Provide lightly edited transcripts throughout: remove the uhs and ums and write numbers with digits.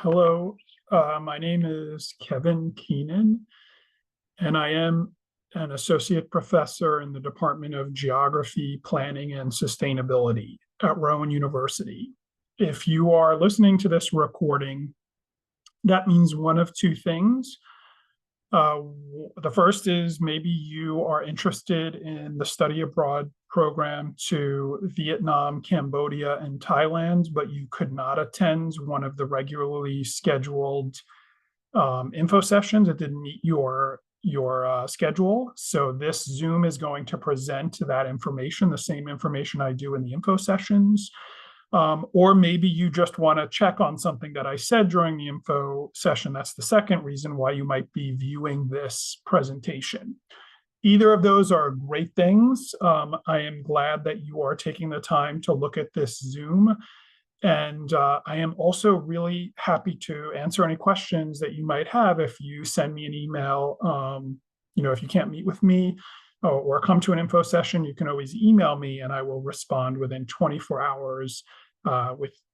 Hello, my name is Kevin Keenan, and I am an associate professor in the Department of Geography, Planning, and Sustainability at Rowan University. If you are listening to this recording, that means one of two things. The first is maybe you are interested in the study abroad program to Vietnam, Cambodia, and Thailand, but you could not attend one of the regularly scheduled info sessions. It didn't meet your schedule. So this Zoom is going to present that information, the same information I do in the info sessions. Or maybe you just want to check on something that I said during the info session. That's the second reason why you might be viewing this presentation. Either of those are great things. I am glad that you are taking the time to look at this Zoom. And I am also really happy to answer any questions that you might have if you send me an email. If you can't meet with me or come to an info session, you can always email me and I will respond within 24 hours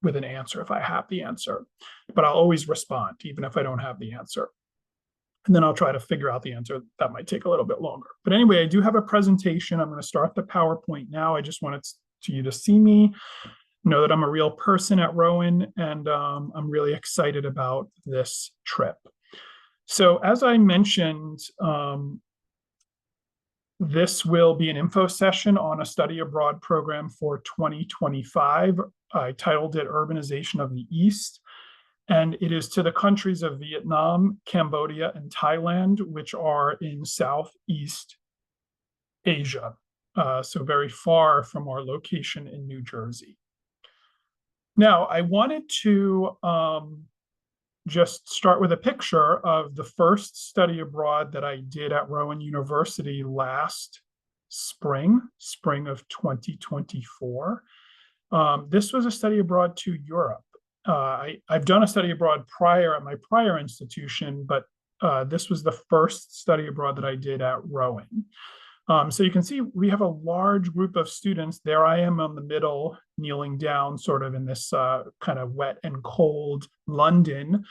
with an answer if I have the answer. But I'll always respond, even if I don't have the answer. And then I'll try to figure out the answer. That might take a little bit longer. But anyway, I do have a presentation. I'm going to start the PowerPoint now. I just wanted you to see me, know that I'm a real person at Rowan, and I'm really excited about this trip. So as I mentioned, this will be an info session on a study abroad program for 2025. I titled it Urbanization of the East, and it is to the countries of Vietnam, Cambodia, and Thailand, which are in Southeast Asia, so very far from our location in New Jersey. Now, I wanted to just start with a picture of the first study abroad that I did at Rowan University last spring of 2024. This was a study abroad to Europe. I've done a study abroad prior at my prior institution, but this was the first study abroad that I did at Rowan. So you can see we have a large group of students. There I am on the middle, kneeling down sort of in this kind of wet and cold London.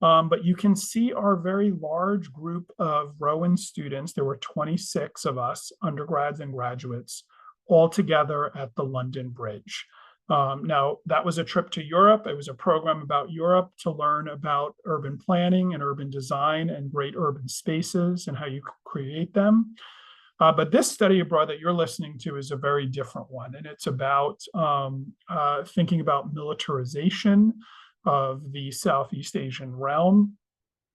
But you can see our very large group of Rowan students. There were 26 of us, undergrads and graduates, all together at the London Bridge. Now, that was a trip to Europe. It was a program about Europe to learn about urban planning and urban design and great urban spaces and how you create them. But this study abroad that you're listening to is a very different one, and it's about thinking about militarization of the Southeast Asian realm.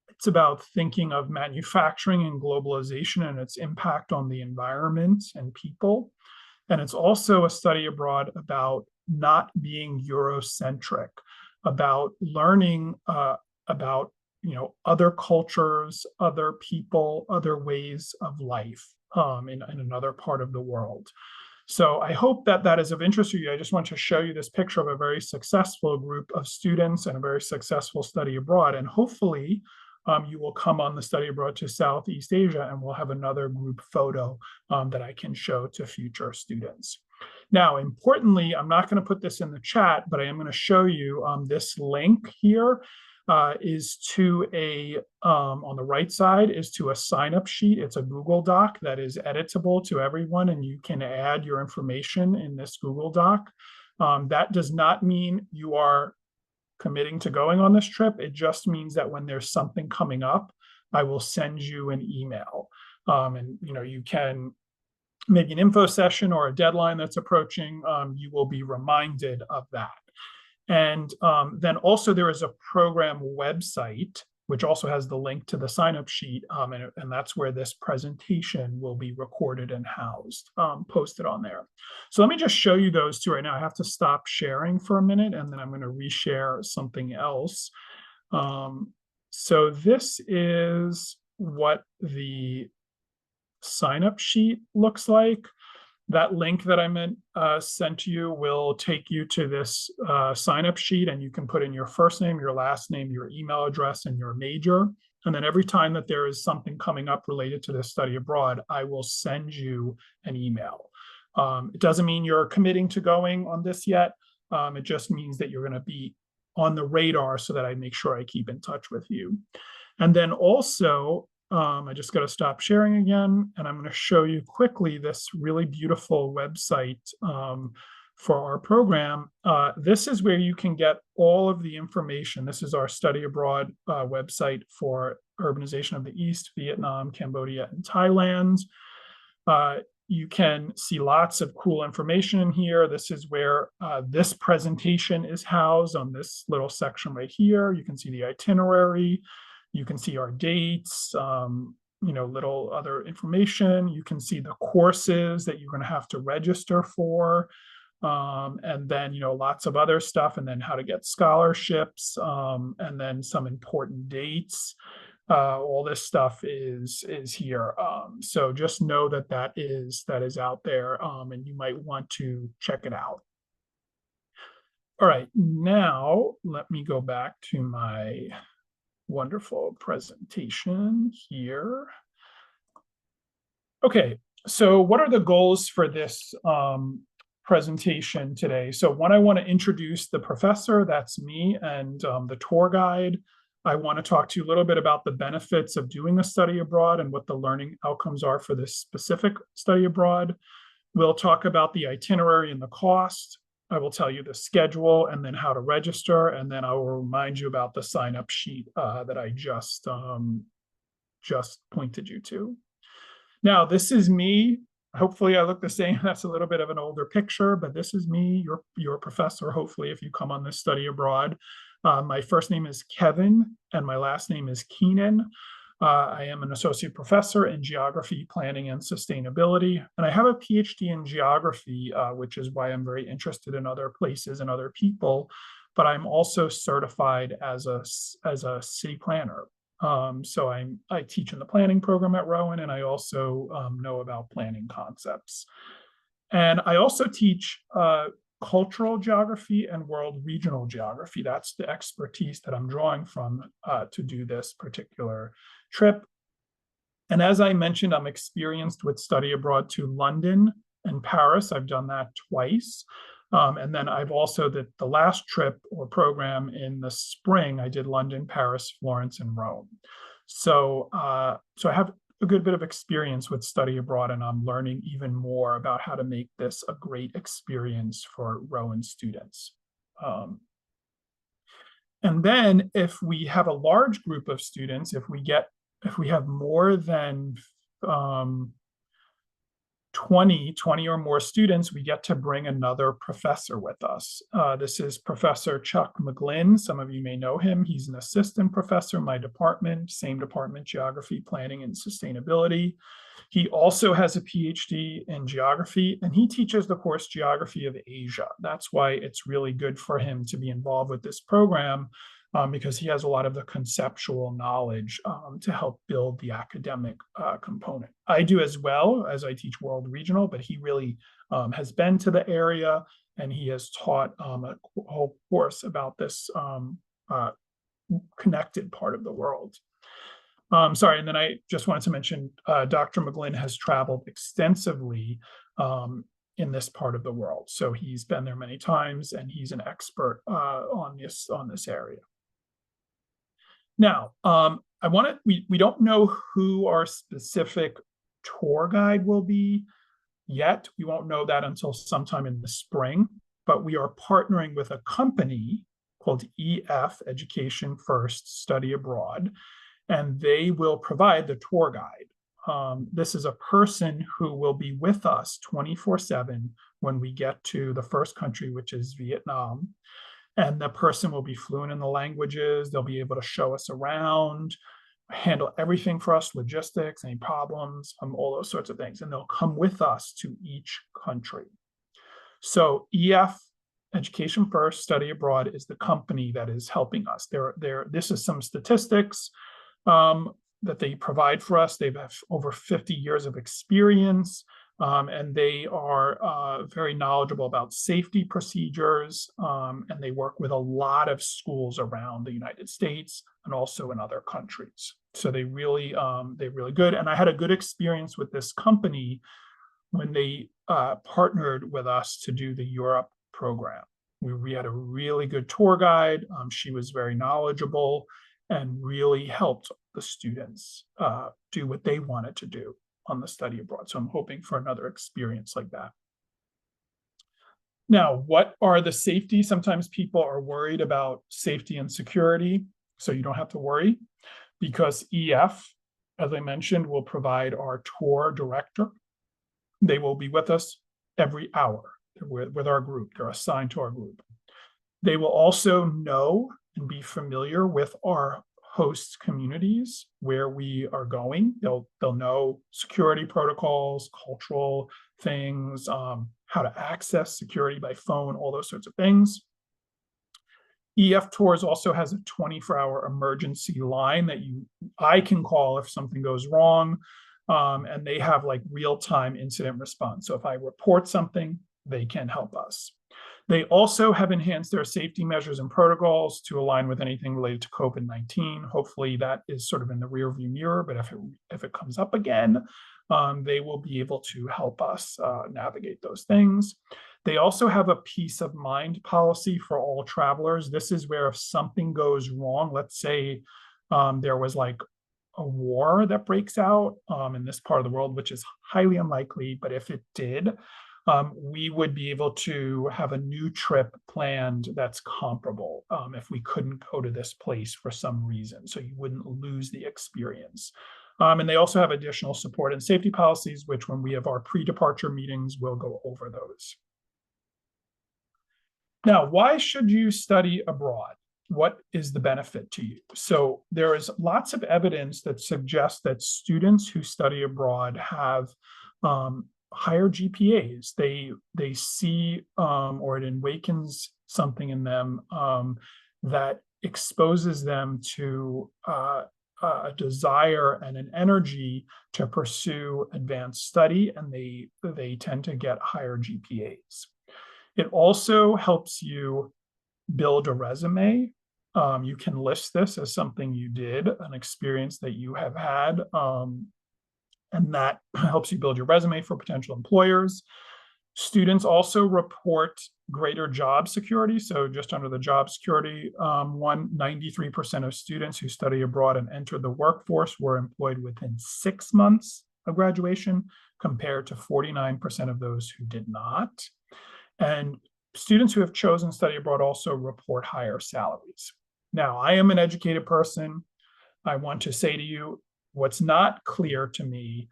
It's about thinking of manufacturing and globalization and its impact on the environment and people. And it's also a study abroad about not being Eurocentric, about learning about other cultures, other people, other ways of life in another part of the world. So I hope that that is of interest to you. I just want to show you this picture of a very successful group of students and a very successful study abroad. And hopefully you will come on the study abroad to Southeast Asia and we'll have another group photo that I can show to future students. Now, importantly, I'm not going to put this in the chat, but I am going to show you this link here. Is to on the right side is to a sign-up sheet. It's a Google Doc that is editable to everyone, and you can add your information in this Google Doc. That does not mean you are committing to going on this trip. It just means that when there's something coming up, I will send you an email. And you can maybe an info session or a deadline that's approaching, you will be reminded of that. And then also there is a program website, which also has the link to the sign-up sheet. And that's where this presentation will be recorded and housed, posted on there. So let me just show you those two right now. I have to stop sharing for a minute, and then I'm going to reshare something else. So this is what the sign-up sheet looks like. That link that I sent to you will take you to this sign-up sheet, and you can put in your first name, your last name, your email address, and your major. And then every time that there is something coming up related to this study abroad, I will send you an email. It doesn't mean you're committing to going on this yet. It just means that you're going to be on the radar so that I make sure I keep in touch with you. And then also, I just got to stop sharing again, and I'm going to show you quickly this really beautiful website for our program. This is where you can get all of the information. This is our study abroad website for Urbanization of the East, Vietnam, Cambodia, and Thailand. You can see lots of cool information in here. This is where this presentation is housed on this little section right here. You can see the itinerary. You can see our dates, little other information. You can see the courses that you're going to have to register for. And then, lots of other stuff, and then how to get scholarships, and then some important dates. All this stuff is here. So just know that is out there, and you might want to check it out. All right, now let me go back to my wonderful presentation here. Okay, so what are the goals for this presentation today? So one, I want to introduce the professor, that's me, and the tour guide. I want to talk to you a little bit about the benefits of doing a study abroad and what the learning outcomes are for this specific study abroad. We'll talk about the itinerary and the cost. I will tell you the schedule and then how to register, and then I will remind you about the sign-up sheet that I just pointed you to. Now, this is me. Hopefully I look the same. That's a little bit of an older picture, but this is me, your professor, hopefully, if you come on this study abroad. My first name is Kevin, and my last name is Keenan. I am an associate professor in geography, planning, and sustainability, and I have a PhD in geography, which is why I'm very interested in other places and other people, but I'm also certified as a city planner. So I teach in the planning program at Rowan, and I also know about planning concepts. And I also teach cultural geography and world regional geography. That's the expertise that I'm drawing from to do this particular trip. And as I mentioned, I'm experienced with study abroad to London and Paris. I've done that twice. And then I've also, the last trip or program in the spring, I did London, Paris, Florence, and Rome. So I have a good bit of experience with study abroad, and I'm learning even more about how to make this a great experience for Rowan students. And then if we have a large group of students, if we have more than 20 or more students, we get to bring another professor with us. This is Professor Chuck McGlynn. Some of you may know him. He's an assistant professor in my department, same department, geography, planning, and sustainability. He also has a PhD in geography, and he teaches the course Geography of Asia. That's why it's really good for him to be involved with this program, because he has a lot of the conceptual knowledge to help build the academic component. I do as well, as I teach world regional, but he really has been to the area, and he has taught a whole course about this connected part of the world. Sorry, and then I just wanted to mention Dr. McGlynn has traveled extensively in this part of the world. So he's been there many times, and he's an expert on this area. Now, we don't know who our specific tour guide will be yet. We won't know that until sometime in the spring, but we are partnering with a company called EF, Education First Study Abroad, and they will provide the tour guide. This is a person who will be with us 24/7 when we get to the first country, which is Vietnam. And the person will be fluent in the languages. They'll be able to show us around, handle everything for us, logistics, any problems, all those sorts of things. And they'll come with us to each country. So EF, Education First Study Abroad, is the company that is helping us. This is some statistics that they provide for us. They have over 50 years of experience. And they are very knowledgeable about safety procedures, and they work with a lot of schools around the United States and also in other countries. So they're really good. And I had a good experience with this company when they partnered with us to do the Europe program. We had a really good tour guide. She was very knowledgeable and really helped the students do what they wanted to do on the study abroad. So I'm hoping for another experience like that. Now, what are the safety? Sometimes people are worried about safety and security, so you don't have to worry, because EF, as I mentioned, will provide our tour director. They will be with us every hour with our group. They're assigned to our group. They will also know and be familiar with our host communities where we are going. They'll know security protocols, cultural things, how to access security by phone, all those sorts of things. EF Tours also has a 24-hour emergency line that I can call if something goes wrong, and they have like real-time incident response. So if I report something, they can help us. They also have enhanced their safety measures and protocols to align with anything related to COVID-19. Hopefully that is sort of in the rearview mirror, but if it comes up again, they will be able to help us navigate those things. They also have a peace of mind policy for all travelers. This is where if something goes wrong, let's say there was like a war that breaks out in this part of the world, which is highly unlikely, but if it did, we would be able to have a new trip planned that's comparable if we couldn't go to this place for some reason, so you wouldn't lose the experience. And they also have additional support and safety policies, which when we have our pre-departure meetings, we'll go over those. Now, why should you study abroad? What is the benefit to you? So there is lots of evidence that suggests that students who study abroad have higher GPAs. They see or it awakens something in them that exposes them to a desire and an energy to pursue advanced study, and they tend to get higher GPAs. It also helps you build a resume. You can list this as something you did, an experience that you have had, and that helps you build your resume for potential employers. Students also report greater job security. So just under the job security, 93% of students who study abroad and enter the workforce were employed within 6 months of graduation, compared to 49% of those who did not. And students who have chosen study abroad also report higher salaries. Now, I am an educated person. I want to say to you, what's not clear to me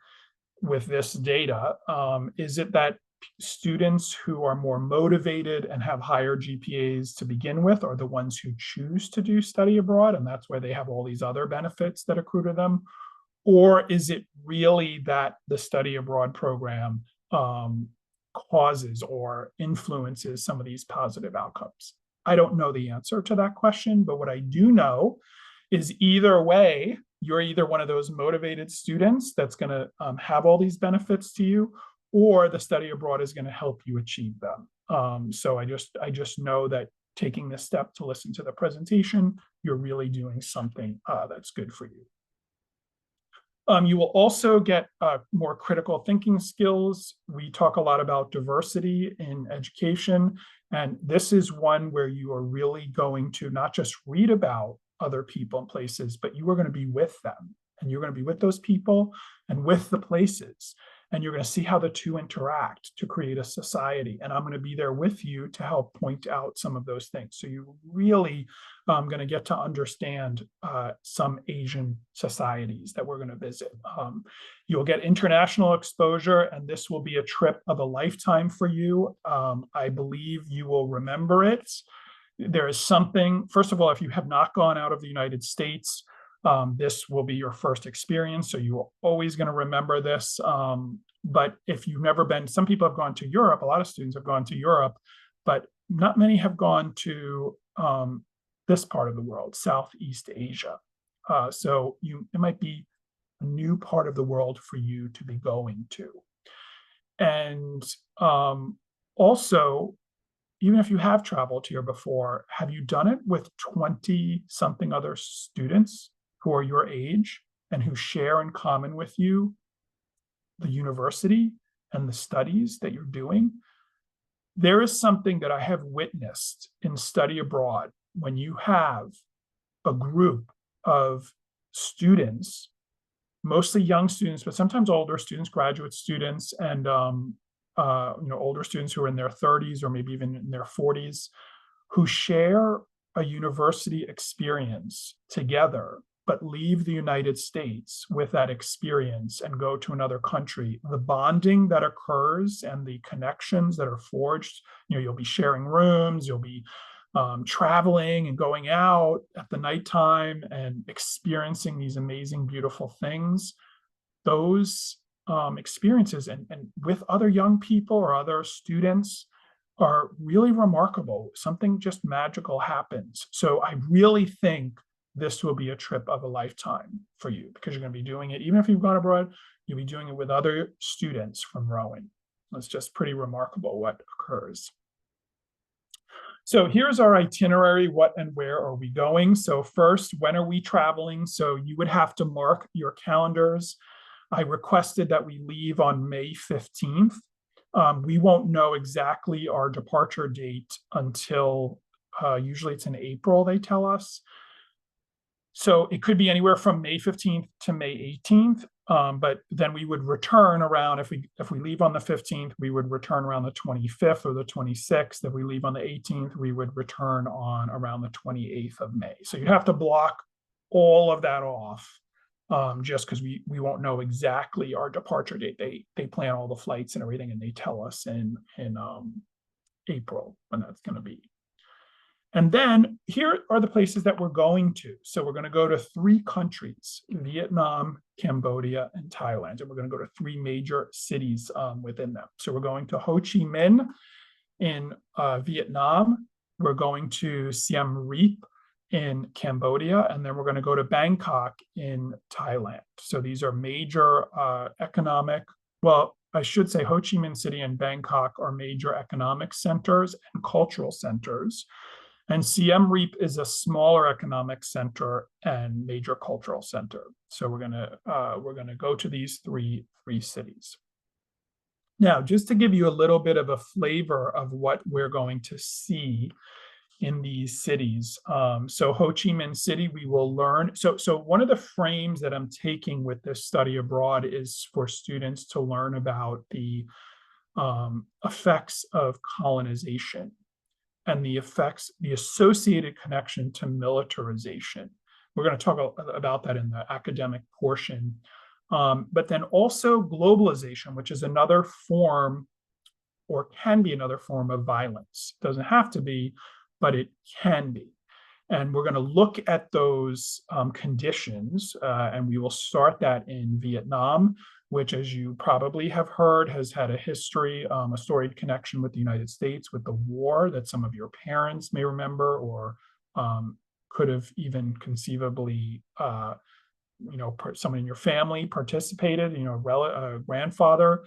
with this data is it that students who are more motivated and have higher GPAs to begin with are the ones who choose to do study abroad, and that's why they have all these other benefits that accrue to them? Or is it really that the study abroad program causes or influences some of these positive outcomes? I don't know the answer to that question, but what I do know is either way, you're either one of those motivated students that's going to have all these benefits to you, or the study abroad is going to help you achieve them. So I just know that taking this step to listen to the presentation, you're really doing something that's good for you. You will also get more critical thinking skills. We talk a lot about diversity in education, and this is one where you are really going to not just read about other people and places, but you are going to be with them, and you're going to be with those people and with the places, and you're going to see how the two interact to create a society. And I'm going to be there with you to help point out some of those things. So you're really going to get to understand some Asian societies that we're going to visit. You'll get international exposure, and this will be a trip of a lifetime for you. I believe you will remember it. There is something, first of all, if you have not gone out of the United States, this will be your first experience, so you are always going to remember this. But if you've never been, some people have gone to Europe, a lot of students have gone to Europe, but not many have gone to this part of the world, Southeast Asia. So it might be a new part of the world for you to be going to. And also, even if you have traveled here before, have you done it with 20-something other students who are your age and who share in common with you the university and the studies that you're doing? there is something that I have witnessed in study abroad when you have a group of students, mostly young students, but sometimes older students, graduate students, and older students who are in their 30s or maybe even in their 40s, who share a university experience together, but leave the United States with that experience and go to another country. The bonding that occurs and the connections that are forged, you'll be sharing rooms, you'll be traveling and going out at the nighttime and experiencing these amazing, beautiful things. Those experiences and with other young people or other students are really remarkable. Something just magical happens. So I really think this will be a trip of a lifetime for you, because you're going to be doing it. Even if you've gone abroad, you'll be doing it with other students from rowing. It's just pretty remarkable what occurs. So here's our itinerary. What and where are we going? So first, when are we traveling? So you would have to mark your calendars. I requested that we leave on May 15th. We won't know exactly our departure date until usually it's in April, they tell us. So it could be anywhere from May 15th to May 18th. But then we would return around, if we leave on the 15th, we would return around the 25th or the 26th. If we leave on the 18th, we would return on around the 28th of May. So you'd have to block all of that off, just because we won't know exactly our departure date. They plan all the flights and everything, and they tell us in April when that's going to be. And then here are the places that we're going to. So we're going to go to 3 countries: Vietnam, Cambodia, and Thailand. And we're going to go to 3 major cities within them. So we're going to Ho Chi Minh in Vietnam. We're going to Siem Reap in Cambodia, and then we're going to go to Bangkok in Thailand. So these are major economic, well, I should say Ho Chi Minh City and Bangkok are major economic centers and cultural centers. And Siem Reap is a smaller economic center and major cultural center. So we're gonna go to these three cities. Now, just to give you a little bit of a flavor of what we're going to see in these cities. So Ho Chi Minh City, we will learn. So one of the frames that I'm taking with this study abroad is for students to learn about the effects of colonization and the associated connection to militarization. We're going to talk about that in the academic portion. But then also globalization, which is another form, or can be another form of violence. It doesn't have to be, but it can be. And we're going to look at those conditions, and we will start that in Vietnam, which, as you probably have heard, has had a history, a storied connection with the United States, with the war that some of your parents may remember, or could have even conceivably, someone in your family participated, a grandfather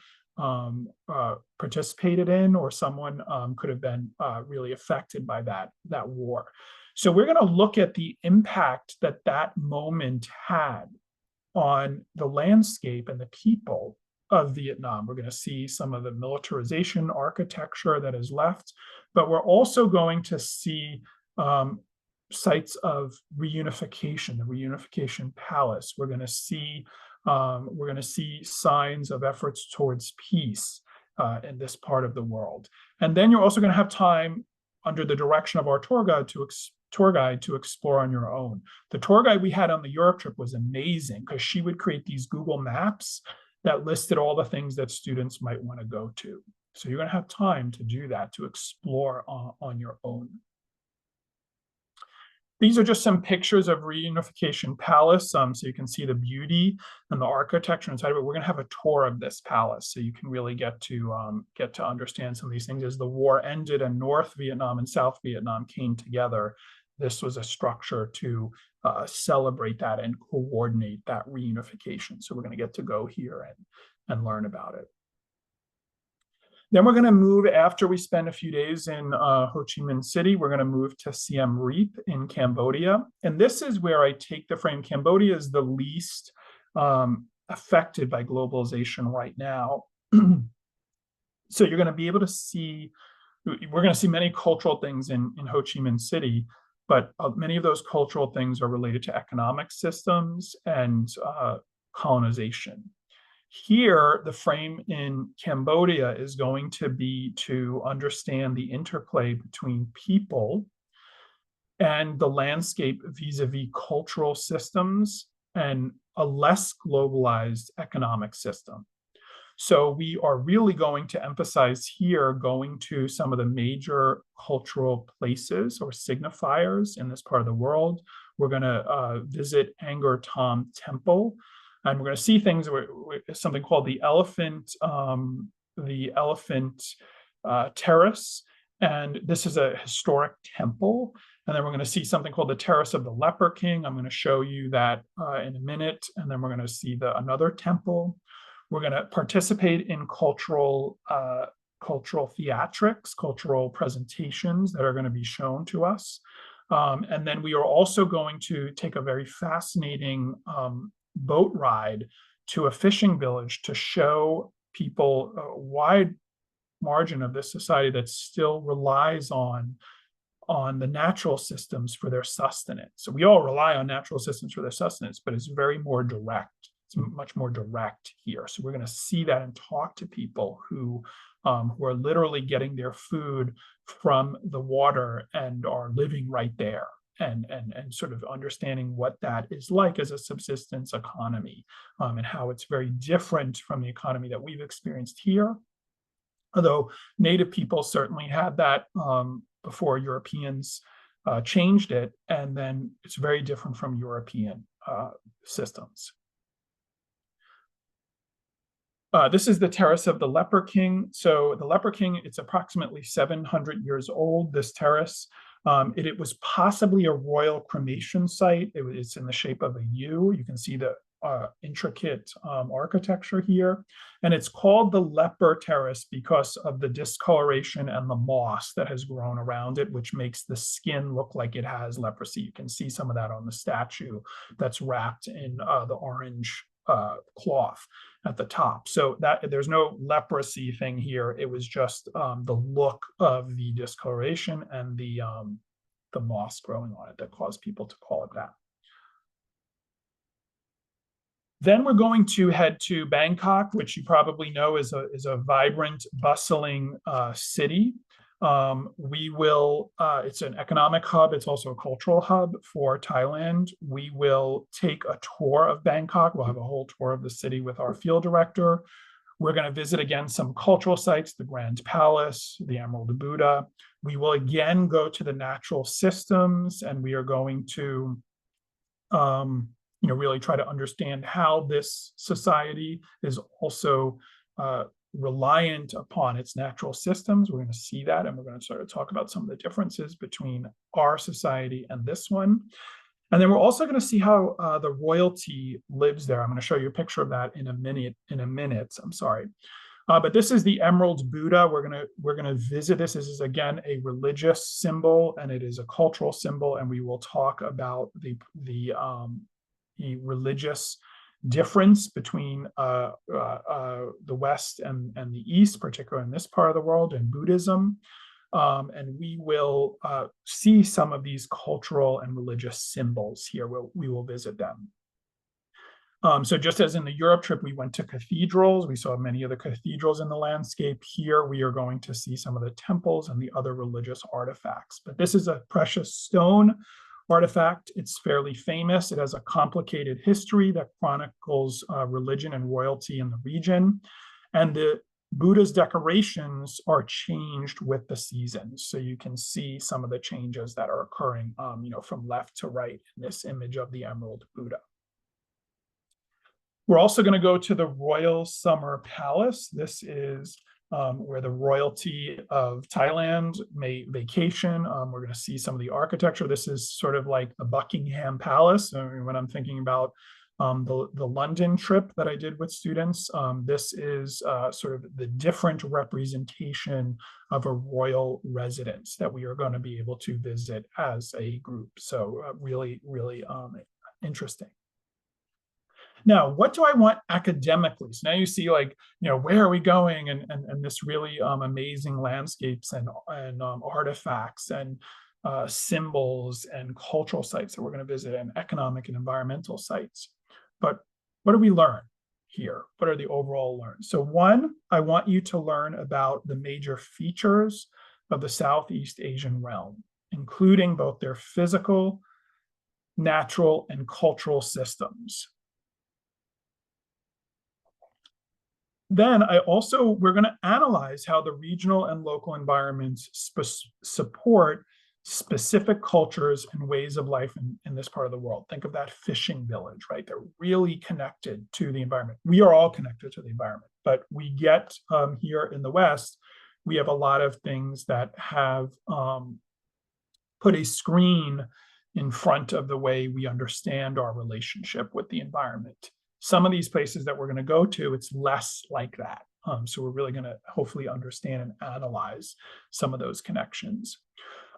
participated in, or someone could have been really affected by that war. So we're going to look at the impact that moment had on the landscape and the people of Vietnam. We're going to see some of the militarization architecture that is left, but we're also going to see sites of reunification, the Reunification Palace. We're going to see signs of efforts towards peace in this part of the world. And then you're also going to have time, under the direction of our tour guide, to explore on your own. The tour guide we had on the Europe trip was amazing, because she would create these Google Maps that listed all the things that students might want to go to. So you're going to have time to do that, to explore on your own. These are just some pictures of Reunification Palace, so you can see the beauty and the architecture inside of it. We're going to have a tour of this palace, so you can really get to understand some of these things. As the war ended and North Vietnam and South Vietnam came together, this was a structure to celebrate that and coordinate that reunification. So we're going to get to go here and learn about it. Then we're going to move, after we spend a few days in Ho Chi Minh City, we're going to move to Siem Reap in Cambodia. And this is where I take the frame. Cambodia is the least affected by globalization right now. So you're going to be able to see we're going to see many cultural things in Ho Chi Minh City, but many of those cultural things are related to economic systems and colonization. Here, the frame in Cambodia is going to be to understand the interplay between people and the landscape vis-a-vis cultural systems and a less globalized economic system. So we are really going to emphasize here going to some of the major cultural places or signifiers in this part of the world. We're going to visit Angkor Thom Temple, and we're going to see things something called the elephant terrace, and this is a historic temple. And then we're going to see something called the Terrace of the Leper King. I'm going to show you that in a minute, and then we're going to see another temple. We're going to participate in cultural theatrics, cultural presentations that are going to be shown to us. And then we are also going to take a very fascinating boat ride to a fishing village to show people a wide margin of this society that still relies on the natural systems for their sustenance. So we all rely on natural systems for their sustenance, but it's very more direct. It's much more direct here. So we're going to see that and talk to people who are literally getting their food from the water and are living right there, and sort of understanding what that is like as a subsistence economy, and how it's very different from the economy that we've experienced here. Although Native people certainly had that before Europeans changed it, and then it's very different from European systems. This is the Terrace of the Leper King. So the Leper King, it's approximately 700 years old, this terrace. It was possibly a royal cremation site. It's in the shape of a U. You can see the intricate architecture here. And it's called the Leper Terrace because of the discoloration and the moss that has grown around it, which makes the skin look like it has leprosy. You can see some of that on the statue that's wrapped in the orange cloth at the top. So that there's no leprosy thing here. It was just the look of the discoloration and the moss growing on it that caused people to call it that. Then we're going to head to Bangkok, which you probably know is a vibrant, bustling city. It's an economic hub. It's also a cultural hub for Thailand. We will take a tour of Bangkok. We'll have a whole tour of the city with our field director. We're going to visit again some cultural sites, the Grand Palace, the Emerald Buddha. We will again go to the natural systems, and we are going to really try to understand how this society is also reliant upon its natural systems. We're going to see that, and we're going to sort of talk about some of the differences between our society and this one. And then we're also going to see how the royalty lives there. I'm going to show you a picture of that in a minute. I'm sorry. But this is the Emerald Buddha. We're gonna visit this. This is again a religious symbol, and it is a cultural symbol, and we will talk about the religious difference between the West and the East, particularly in this part of the world, and Buddhism. And we will see some of these cultural and religious symbols here. We will visit them. So just as in the Europe trip, we went to cathedrals. We saw many of the cathedrals in the landscape. Here, we are going to see some of the temples and the other religious artifacts. But this is a precious stone artifact. It's fairly famous. It has a complicated history that chronicles religion and royalty in the region. And the Buddha's decorations are changed with the seasons. So you can see some of the changes that are occurring, from left to right in this image of the Emerald Buddha. We're also going to go to the Royal Summer Palace. This is where the royalty of Thailand may vacation. We're going to see some of the architecture. This is sort of like the Buckingham Palace. When I'm thinking about the London trip that I did with students, this is sort of the different representation of a royal residence that we are going to be able to visit as a group. So really, really interesting. Now, what do I want academically? So now you see, like, where are we going, and this really amazing landscapes and artifacts and symbols and cultural sites that we're going to visit, and economic and environmental sites. But what do we learn here? What are the overall learns? So one, I want you to learn about the major features of the Southeast Asian realm, including both their physical, natural, and cultural systems. Then we're going to analyze how the regional and local environments support specific cultures and ways of life in this part of the world. Think of that fishing village, right? They're really connected to the environment. We are all connected to the environment, but we get here in the West, we have a lot of things that have put a screen in front of the way we understand our relationship with the environment. Some of these places that we're going to go to, it's less like that. So we're really going to hopefully understand and analyze some of those connections.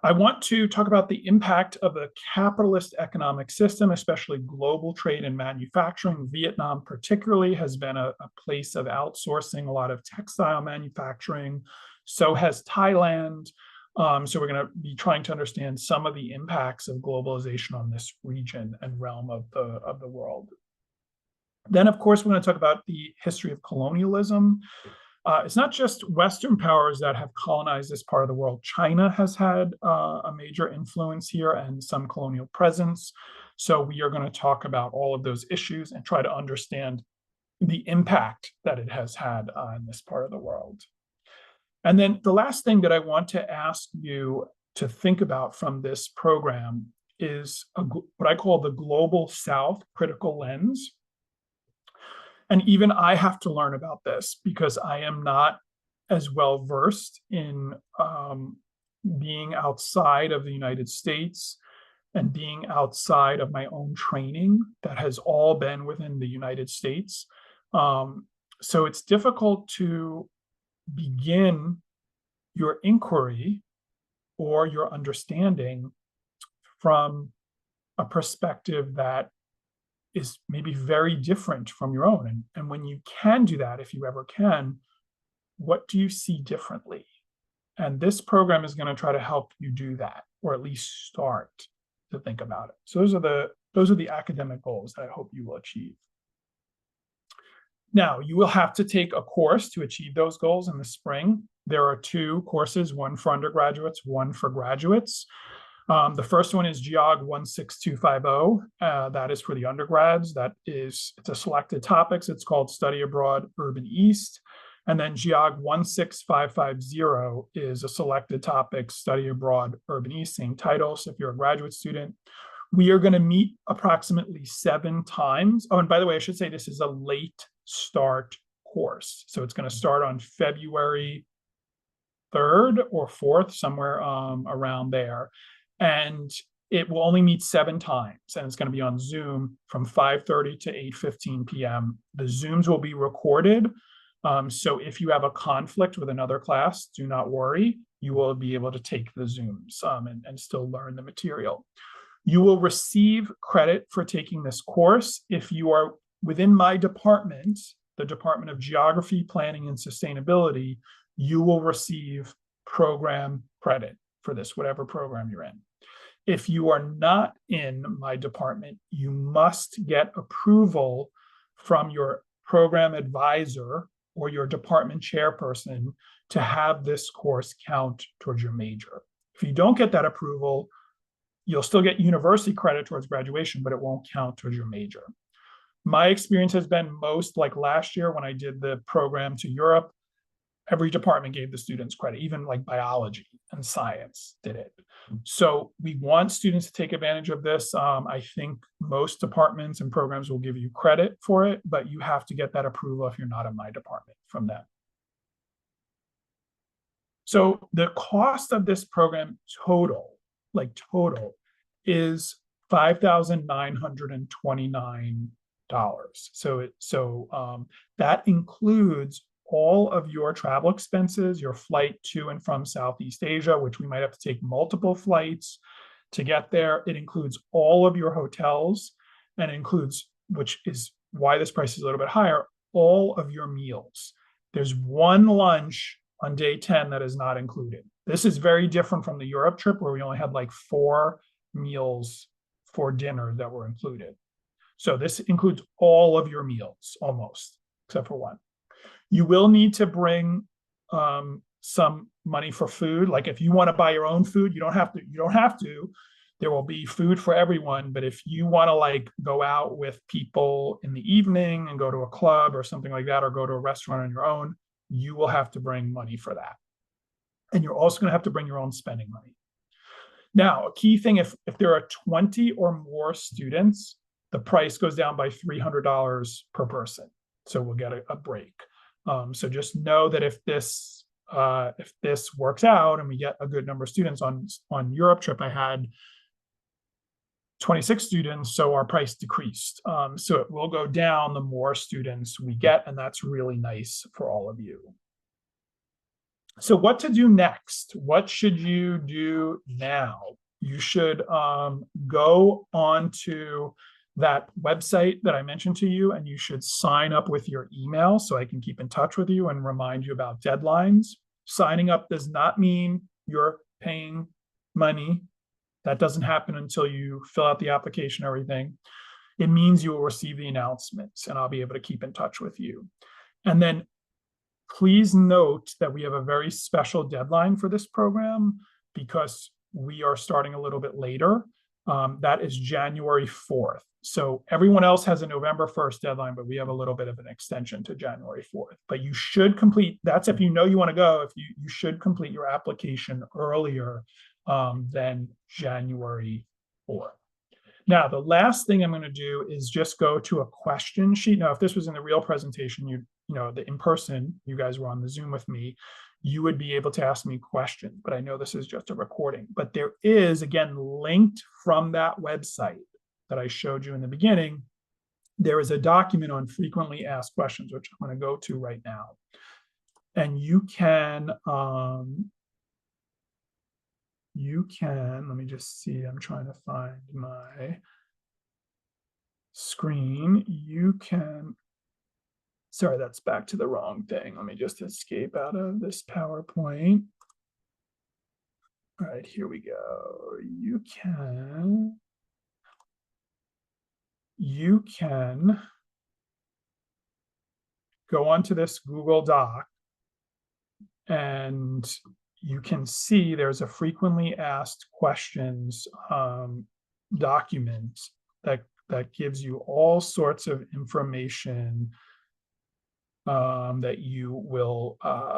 I want to talk about the impact of a capitalist economic system, especially global trade and manufacturing. Vietnam particularly has been a place of outsourcing a lot of textile manufacturing. So has Thailand. So we're going to be trying to understand some of the impacts of globalization on this region and realm of the world. Then, of course, we're going to talk about the history of colonialism. It's not just Western powers that have colonized this part of the world. China has had a major influence here and some colonial presence. So we are going to talk about all of those issues and try to understand the impact that it has had in this part of the world. And then the last thing that I want to ask you to think about from this program is what I call the Global South critical lens. And even I have to learn about this because I am not as well versed in being outside of the United States and being outside of my own training that has all been within the United States. So it's difficult to begin your inquiry or your understanding from a perspective that is maybe very different from your own. And when you can do that, if you ever can, what do you see differently? And this program is going to try to help you do that, or at least start to think about it. So those are the academic goals that I hope you will achieve. Now, you will have to take a course to achieve those goals in the spring. There are 2 courses, one for undergraduates, one for graduates. The first one is GEOG 16250. That is for the undergrads. It's a selected topics. It's called Study Abroad Urban East. And then GEOG 16550 is a selected topics, Study Abroad Urban East, same title. So if you're a graduate student, we are going to meet approximately 7 times. Oh, and by the way, I should say this is a late start course. So it's going to start on February 3rd or 4th, somewhere around there. And it will only meet 7 times, and it's going to be on Zoom from 5:30 to 8:15 p.m. The Zooms will be recorded. So if you have a conflict with another class, do not worry. You will be able to take the Zooms and still learn the material. You will receive credit for taking this course if you are within my department, the Department of Geography, Planning, and Sustainability. You will receive program credit for this, whatever program you're in. If you are not in my department, you must get approval from your program advisor or your department chairperson to have this course count towards your major. If you don't get that approval, you'll still get university credit towards graduation, but it won't count towards your major. My experience has been most like last year when I did the program to Europe, every department gave the students credit, even like biology and science did it. So we want students to take advantage of this. I think most departments and programs will give you credit for it, but you have to get that approval if you're not in my department from them. So the cost of this program total is $5,929. So that includes all of your travel expenses, your flight to and from Southeast Asia, which we might have to take multiple flights to get there. It includes all of your hotels, and includes, which is why this price is a little bit higher, all of your meals. There's one lunch on day 10 that is not included. This is very different from the Europe trip where we only had like 4 meals for dinner that were included. So this includes all of your meals, almost, except for one. You will need to bring some money for food. Like if you want to buy your own food, you don't have to. There will be food for everyone. But if you want to like go out with people in the evening and go to a club or something like that, or go to a restaurant on your own, you will have to bring money for that. And you're also going to have to bring your own spending money. Now, a key thing, if there are 20 or more students, the price goes down by $300 per person. So we'll get a break. So just know that if this works out and we get a good number of students on Europe trip, I had 26 students, so our price decreased. So it will go down the more students we get, and that's really nice for all of you. So what to do next? What should you do now? You should go on to that website that I mentioned to you, and you should sign up with your email so I can keep in touch with you and remind you about deadlines. Signing up does not mean you're paying money. That doesn't happen until you fill out the application, everything. It means you will receive the announcements, and I'll be able to keep in touch with you. And then please note that we have a very special deadline for this program because we are starting a little bit later. That is January 4th. So everyone else has a November 1st deadline, but we have a little bit of an extension to January 4th. But you should complete, that's if you know you want to go, if you should complete your application earlier than January 4th. Now, the last thing I'm going to do is just go to a question sheet. Now, if this was in the real presentation, you know, the in-person, you guys were on the Zoom with me, you would be able to ask me questions, but I know this is just a recording. But there is, again, linked from that website that I showed you in the beginning, there is a document on frequently asked questions, which I'm going to go to right now. And you can, let me just see, I'm trying to find my screen. You can, sorry, that's back to the wrong thing. Let me just escape out of this PowerPoint. All right, here we go. You can go onto this Google Doc and you can see there's a frequently asked questions document that gives you all sorts of information that you will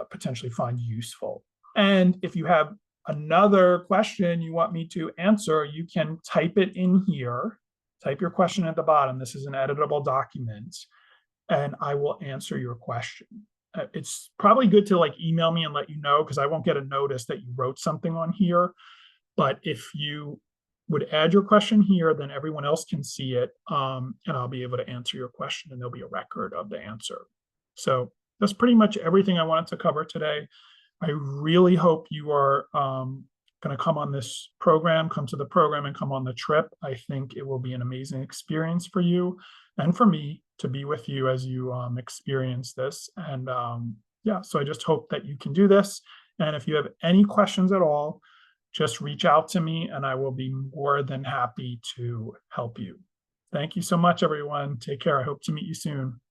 potentially find useful. And if you have another question you want me to answer, you can type it in here. Type your question at the bottom. This is an editable document, and I will answer your question. It's probably good to like email me and let you know, because I won't get a notice that you wrote something on here. But if you would add your question here, then everyone else can see it, and I'll be able to answer your question, and there'll be a record of the answer. So that's pretty much everything I wanted to cover today. I really hope you are going to come on this program, come to the program and come on the trip. I think it will be an amazing experience for you and for me to be with you as you experience this. And yeah, so I just hope that you can do this. And if you have any questions at all, just reach out to me and I will be more than happy to help you. Thank you so much, everyone. Take care. I hope to meet you soon.